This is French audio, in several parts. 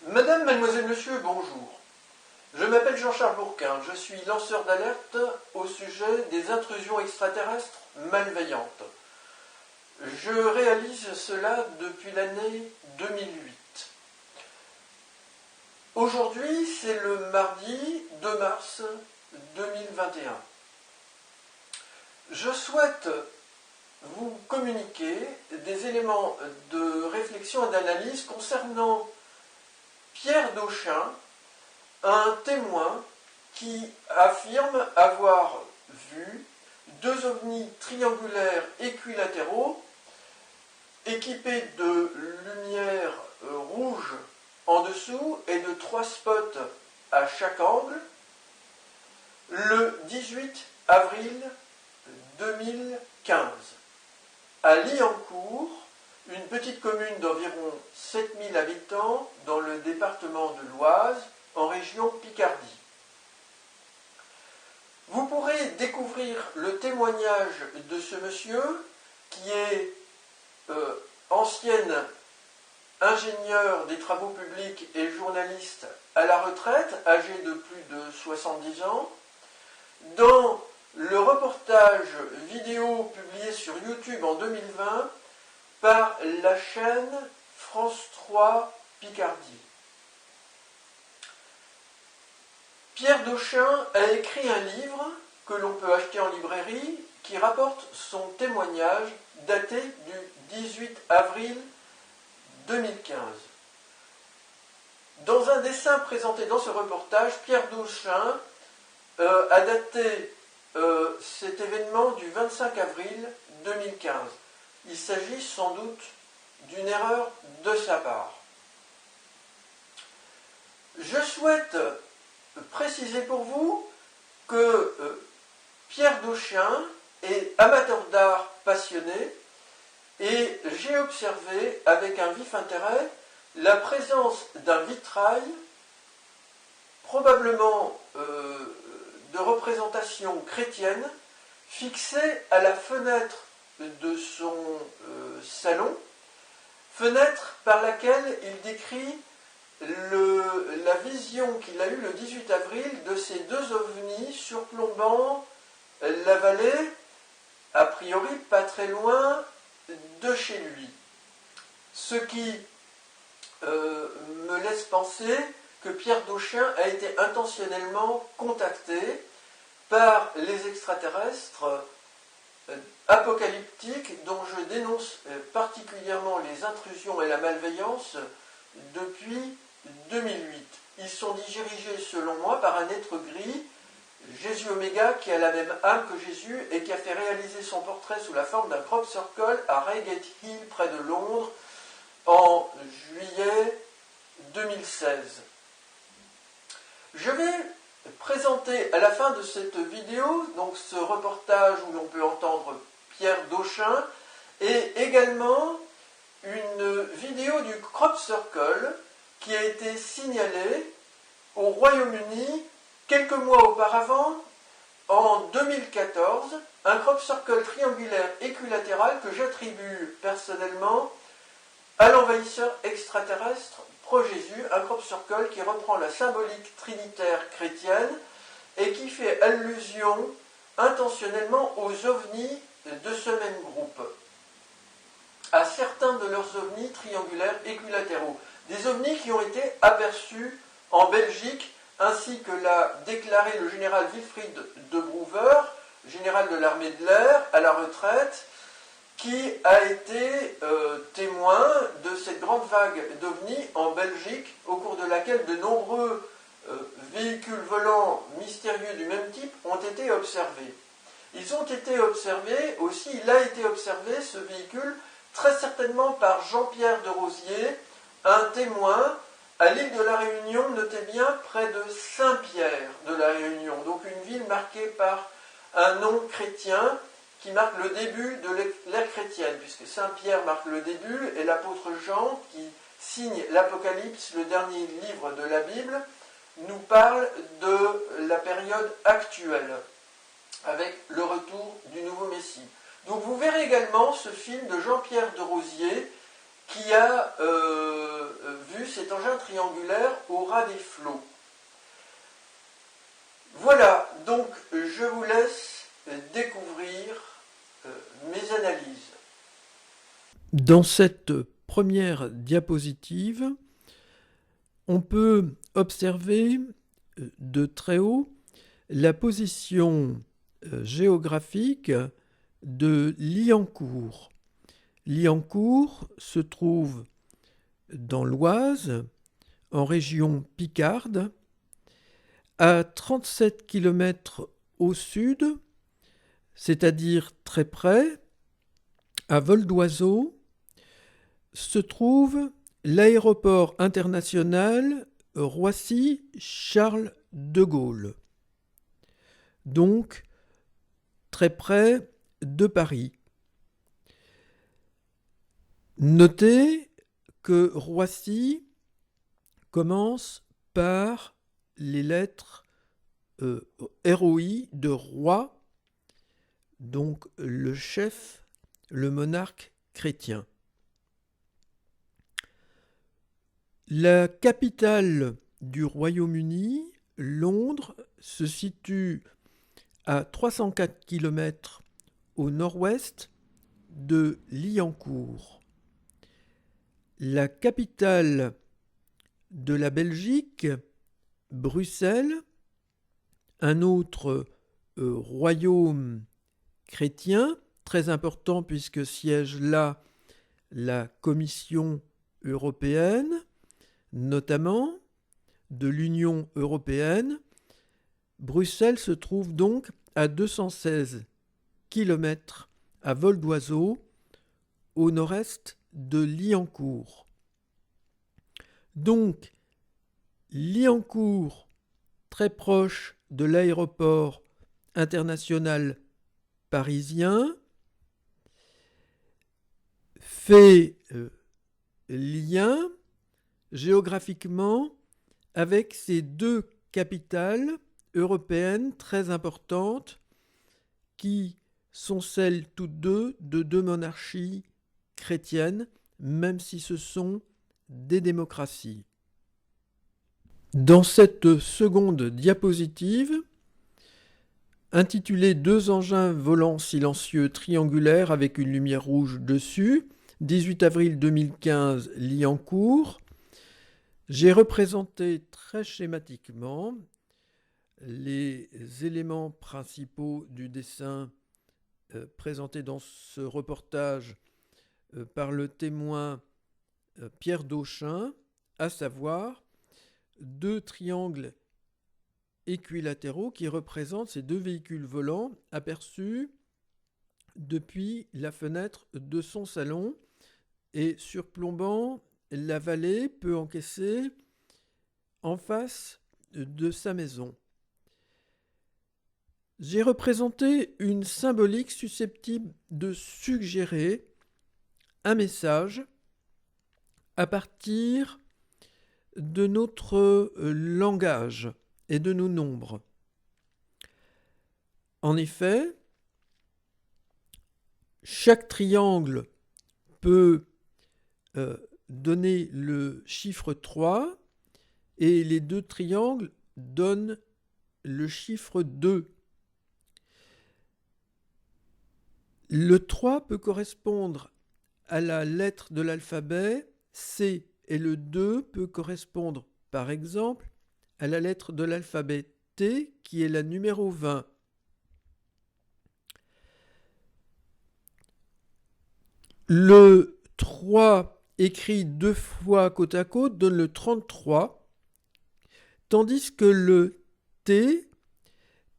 Madame, mademoiselle, monsieur, bonjour. Je m'appelle Jean-Charles Bourquin, je suis lanceur d'alerte au sujet des intrusions extraterrestres malveillantes. Je réalise cela depuis l'année 2008. Aujourd'hui, c'est le mardi 2 mars 2021. Je souhaite vous communiquer des éléments de réflexion et d'analyse concernant Pierre Dauchin, un témoin qui affirme avoir vu deux ovnis triangulaires équilatéraux équipés de lumière rouge en dessous et de 3 spots à chaque angle le 18 avril 2015 à Liancourt, une petite commune d'environ 7000 habitants dans le département de l'Oise, en région Picardie. Vous pourrez découvrir le témoignage de ce monsieur qui est ancien ingénieur des travaux publics et journaliste à la retraite, âgé de plus de 70 ans, dans le reportage vidéo publié sur YouTube en 2020 par la chaîne France 3 Picardie. Pierre Dauchin a écrit un livre que l'on peut acheter en librairie qui rapporte son témoignage daté du 18 avril 2015. Dans un dessin présenté dans ce reportage, Pierre Dauchin a daté cet événement du 25 avril 2015. Il s'agit sans doute d'une erreur de sa part. Je souhaite préciser pour vous que Pierre Dauchin est amateur d'art passionné et j'ai observé avec un vif intérêt la présence d'un vitrail, probablement de représentation chrétienne, fixé à la fenêtre de son salon, fenêtre par laquelle il décrit la vision qu'il a eue le 18 avril de ces deux ovnis surplombant la vallée, a priori pas très loin de chez lui. Ce qui me laisse penser que Pierre Dauchin a été intentionnellement contacté par les extraterrestres apocalyptiques dont je dénonce particulièrement les intrusions et la malveillance depuis 2008. Ils sont dirigés, selon moi, par un être gris, Jésus Oméga, qui a la même âme que Jésus et qui a fait réaliser son portrait sous la forme d'un crop circle à Reigate Hill, près de Londres, en juillet 2016. Je vais présenter à la fin de cette vidéo, donc ce reportage où l'on peut entendre Pierre Dauchin, et également une vidéo du crop circle qui a été signalée au Royaume-Uni quelques mois auparavant, en 2014, un crop circle triangulaire équilatéral que j'attribue personnellement à l'envahisseur extraterrestre pro-Jésus, un crop circle qui reprend la symbolique trinitaire chrétienne et qui fait allusion intentionnellement aux ovnis de ce même groupe, à certains de leurs ovnis triangulaires équilatéraux. Des ovnis qui ont été aperçus en Belgique, ainsi que l'a déclaré le général Wilfried de Brouwer, général de l'armée de l'air à la retraite, qui a été témoin de cette grande vague d'ovnis en Belgique, au cours de laquelle de nombreux véhicules volants mystérieux du même type ont été observés. Ils ont été observés aussi, il a été observé, ce véhicule, très certainement par Jean-Pierre de Rosier, un témoin à l'île de la Réunion, notez bien, près de Saint-Pierre de la Réunion, donc une ville marquée par un nom chrétien qui marque le début de l'ère chrétienne, puisque Saint-Pierre marque le début, et l'apôtre Jean, qui signe l'Apocalypse, le dernier livre de la Bible, nous parle de la période actuelle, avec le retour du nouveau Messie. Donc vous verrez également ce film de Jean-Pierre de Rosier, qui a vu cet engin triangulaire au ras des flots. Voilà, donc je vous laisse découvrir mes analyses. Dans cette première diapositive, on peut observer de très haut la position géographique de Liancourt. Liancourt se trouve dans l'Oise, en région Picarde, à 37 km au sud, c'est-à-dire très près, à vol d'oiseau, se trouve l'aéroport international Roissy-Charles de Gaulle. Donc, très près de Paris. Notez que Roissy commence par les lettres ROI de roi, donc le chef, le monarque chrétien. La capitale du Royaume-Uni, Londres, se situe à 304 km au nord-ouest de Liancourt. La capitale de la Belgique, Bruxelles, un autre royaume chrétien, très important puisque siège là la Commission européenne, notamment de l'Union européenne. Bruxelles se trouve donc à 216 km à vol d'oiseau au nord-est de Liancourt. Donc, Liancourt, très proche de l'aéroport international parisien, fait lien géographiquement avec ces deux capitales européennes très importantes qui sont celles toutes deux de deux monarchies chrétiennes, même si ce sont des démocraties. Dans cette seconde diapositive, intitulée « Deux engins volants silencieux triangulaires avec une lumière rouge dessus », 18 avril 2015, Liancourt, j'ai représenté très schématiquement les éléments principaux du dessin présenté dans ce reportage par le témoin Pierre Dauchin, à savoir deux triangles équilatéraux qui représentent ces deux véhicules volants aperçus depuis la fenêtre de son salon et surplombant la vallée peu encaissée en face de sa maison. J'ai représenté une symbolique susceptible de suggérer un message à partir de notre langage et de nos nombres. En effet, chaque triangle peut donner le chiffre 3 et les deux triangles donnent le chiffre 2. Le 3 peut correspondre à la lettre de l'alphabet C et le 2 peut correspondre, par exemple, à la lettre de l'alphabet T qui est la numéro 20. Le 3 écrit deux fois côte à côte donne le 33, tandis que le T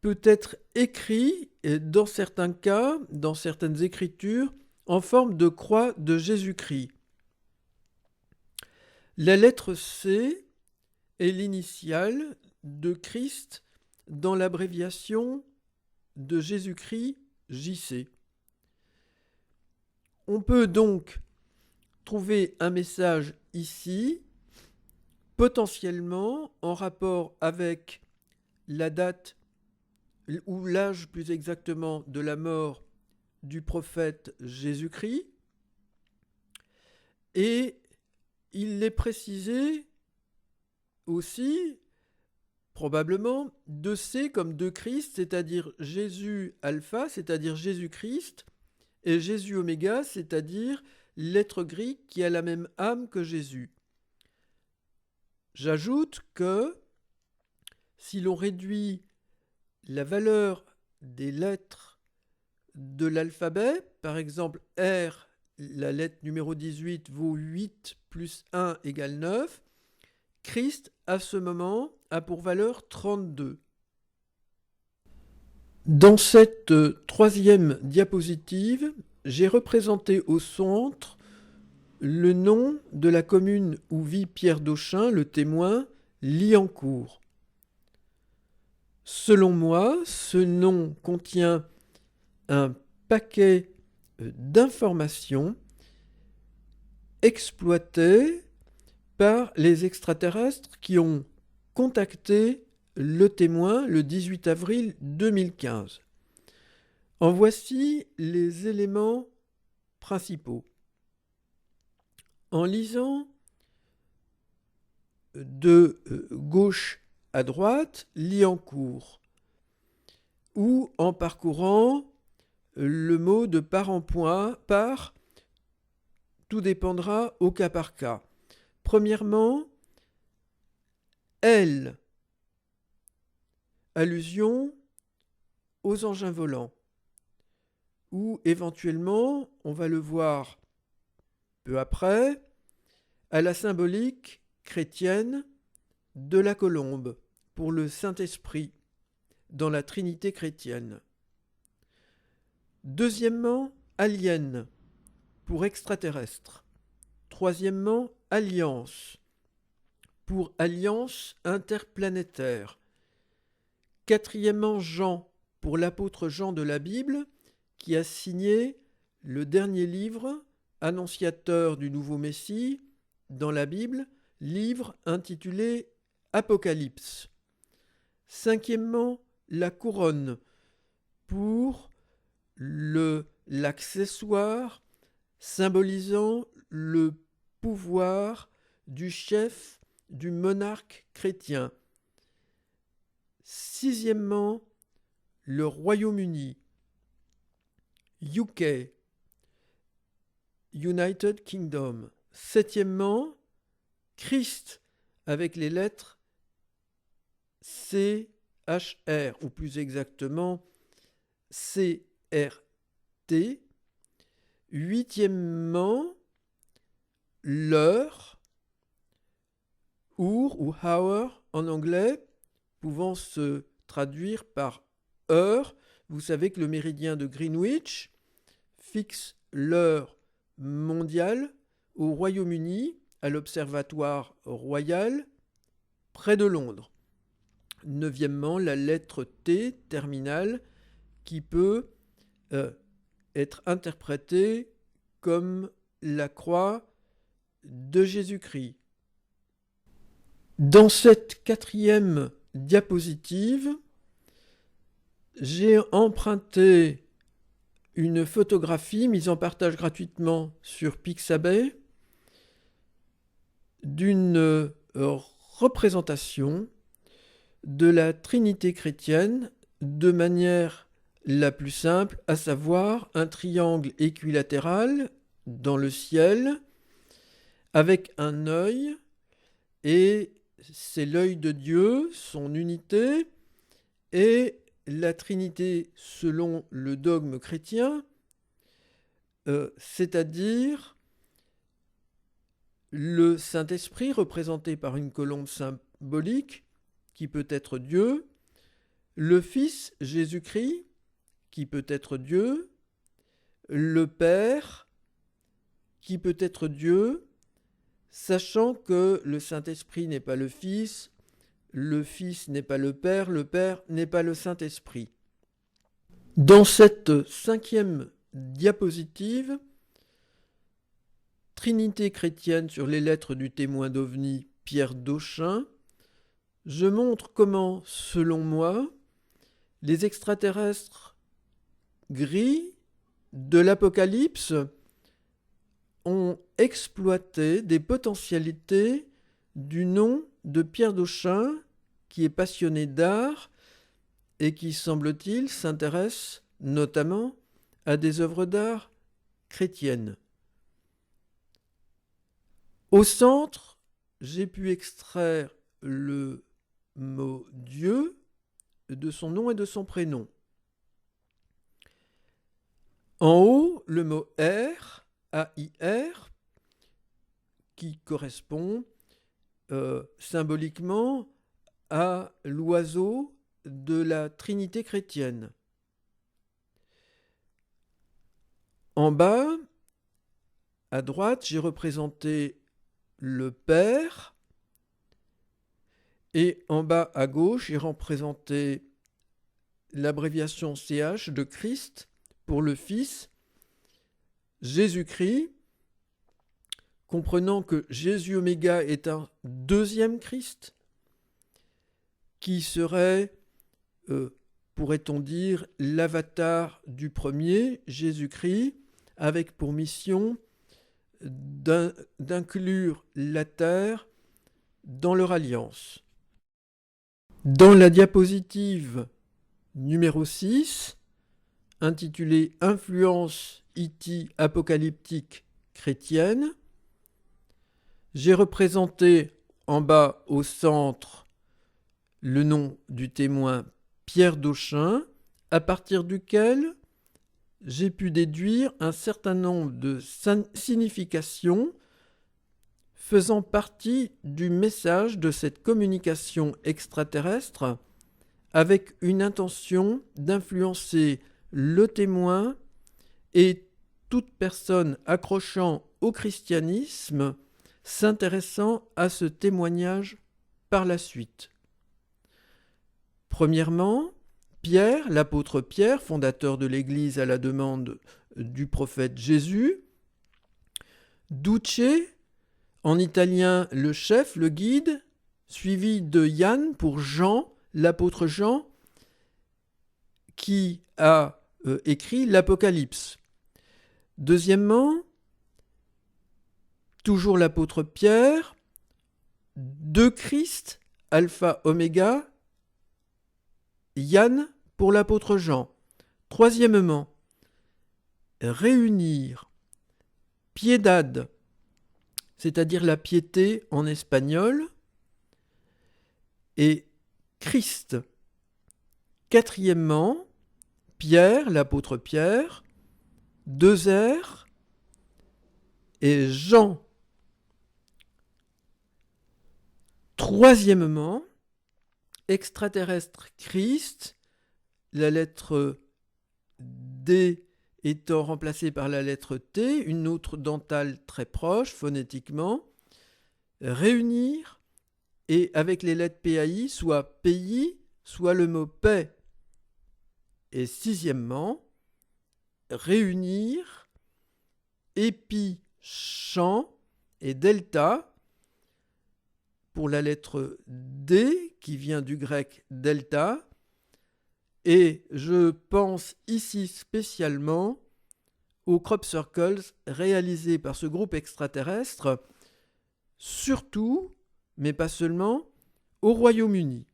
peut être écrit, dans certains cas, dans certaines écritures, en forme de croix de Jésus-Christ. La lettre C est l'initiale de Christ dans l'abréviation de Jésus-Christ, JC. On peut donc trouver un message ici, potentiellement en rapport avec la date ou l'âge plus exactement de la mort du prophète Jésus-Christ, Et il est précisé aussi, probablement, de C comme de Christ, c'est-à-dire Jésus alpha, c'est-à-dire Jésus-Christ, et Jésus oméga, c'est-à-dire l'être grec qui a la même âme que Jésus. J'ajoute que si l'on réduit la valeur des lettres de l'alphabet, par exemple R, la lettre numéro 18 vaut 8 plus 1 égale 9, Christ, à ce moment, a pour valeur 32. Dans cette troisième diapositive, j'ai représenté au centre le nom de la commune où vit Pierre d'Auchin, le témoin, Liancourt. Selon moi, ce nom contient un paquet d'informations exploitées par les extraterrestres qui ont contacté le témoin le 18 avril 2015. En voici les éléments principaux. En lisant de gauche à droite, Liancourt, ou en parcourant le mot de part en point, par, tout dépendra au cas par cas. Premièrement, L, allusion aux engins volants, ou éventuellement, on va le voir peu après, à la symbolique chrétienne de la colombe pour le Saint-Esprit dans la Trinité chrétienne. Deuxièmement, alien pour extraterrestre. Troisièmement, alliance pour alliance interplanétaire. Quatrièmement, Jean pour l'apôtre Jean de la Bible qui a signé le dernier livre annonciateur du nouveau Messie dans la Bible, livre intitulé Apocalypse. Cinquièmement, la couronne pour l'accessoire symbolisant le pouvoir du chef du monarque chrétien. Sixièmement, le Royaume-Uni, UK, United Kingdom. Septièmement, Christ avec les lettres CHR, ou plus exactement CRT. Huitièmement, l'heure, hour ou hour en anglais, pouvant se traduire par heure. Vous savez que le méridien de Greenwich fixe l'heure mondiale au Royaume-Uni, à l'Observatoire royal, près de Londres. Neuvièmement, la lettre T terminale qui peut être interprétée comme la croix de Jésus-Christ. Dans cette quatrième diapositive, j'ai emprunté une photographie mise en partage gratuitement sur Pixabay d'une représentation de la Trinité chrétienne de manière la plus simple, à savoir un triangle équilatéral dans le ciel avec un œil, et c'est l'œil de Dieu, son unité, et la Trinité selon le dogme chrétien, c'est-à-dire le Saint-Esprit représenté par une colombe symbolique qui peut être Dieu, le Fils Jésus-Christ qui peut être Dieu, le Père qui peut être Dieu, sachant que le Saint-Esprit n'est pas le Fils n'est pas le Père n'est pas le Saint-Esprit. Dans cette cinquième diapositive, Trinité chrétienne sur les lettres du témoin d'OVNI Pierre d'Auchin, je montre comment, selon moi, les extraterrestres gris de l'Apocalypse ont exploité des potentialités du nom de Pierre Dauchin, qui est passionné d'art et qui, semble-t-il, s'intéresse notamment à des œuvres d'art chrétiennes. Au centre, j'ai pu extraire le mot Dieu de son nom et de son prénom. En haut, le mot air, A-I-R, qui correspond symboliquement à l'oiseau de la Trinité chrétienne. En bas, à droite, j'ai représenté le Père, et en bas à gauche, j'ai représenté l'abréviation CH de Christ pour le Fils, Jésus-Christ, comprenant que Jésus Oméga est un deuxième Christ, qui serait, pourrait-on dire, l'avatar du premier, Jésus-Christ, avec pour mission d'inclure la terre dans leur alliance. Dans la diapositive numéro 6, intitulée « Influence IT apocalyptique chrétienne », j'ai représenté en bas au centre le nom du témoin Pierre Dauchin, à partir duquel j'ai pu déduire un certain nombre de significations faisant partie du message de cette communication extraterrestre avec une intention d'influencer le témoin et toute personne accrochant au christianisme s'intéressant à ce témoignage par la suite. Premièrement, Pierre, l'apôtre Pierre, fondateur de l'Église à la demande du prophète Jésus. Duce, en italien le chef, le guide, suivi de Yann pour Jean, l'apôtre Jean, qui a écrit l'Apocalypse. Deuxièmement, toujours l'apôtre Pierre, de Christ, Alpha, Oméga, Yann pour l'apôtre Jean. Troisièmement, réunir, piedad, c'est-à-dire la piété en espagnol, et Christ. Quatrièmement, Pierre, l'apôtre Pierre, 2 R, et Jean. Troisièmement, extraterrestre Christ, la lettre D étant remplacée par la lettre T, une autre dentale très proche phonétiquement, réunir, et avec les lettres PAI, soit pays, soit le mot paix. Et sixièmement, réunir, épi, champ et delta, pour la lettre D, qui vient du grec delta, et je pense ici spécialement aux crop circles réalisés par ce groupe extraterrestre, surtout, mais pas seulement, au Royaume-Uni.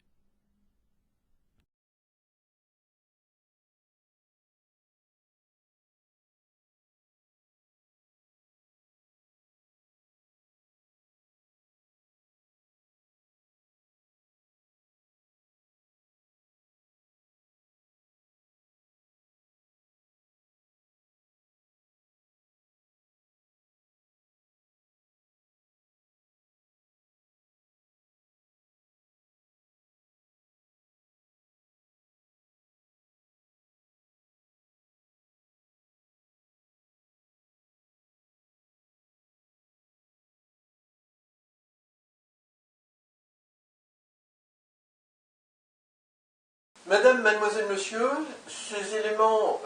Madame, mademoiselle, monsieur, ces éléments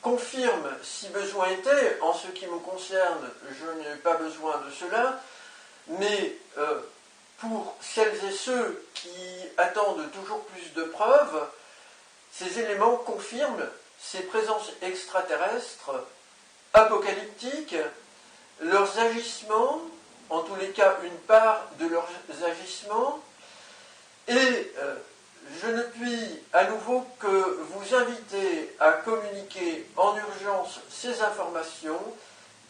confirment, si besoin était, en ce qui me concerne, je n'ai pas besoin de cela, mais pour celles et ceux qui attendent toujours plus de preuves, ces éléments confirment ces présences extraterrestres apocalyptiques leurs agissements, en tous les cas une part de leurs agissements, et je ne puis à nouveau que vous inviter à communiquer en urgence ces informations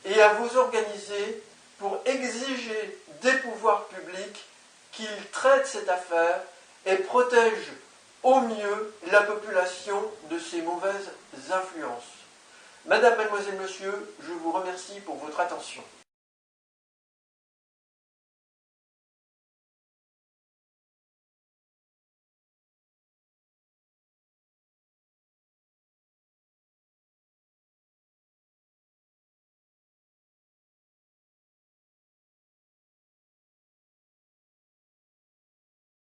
et à vous organiser pour exiger des pouvoirs publics qu'ils traitent cette affaire et protègent au mieux la population de ces mauvaises influences. Madame, mademoiselle, monsieur, je vous remercie pour votre attention.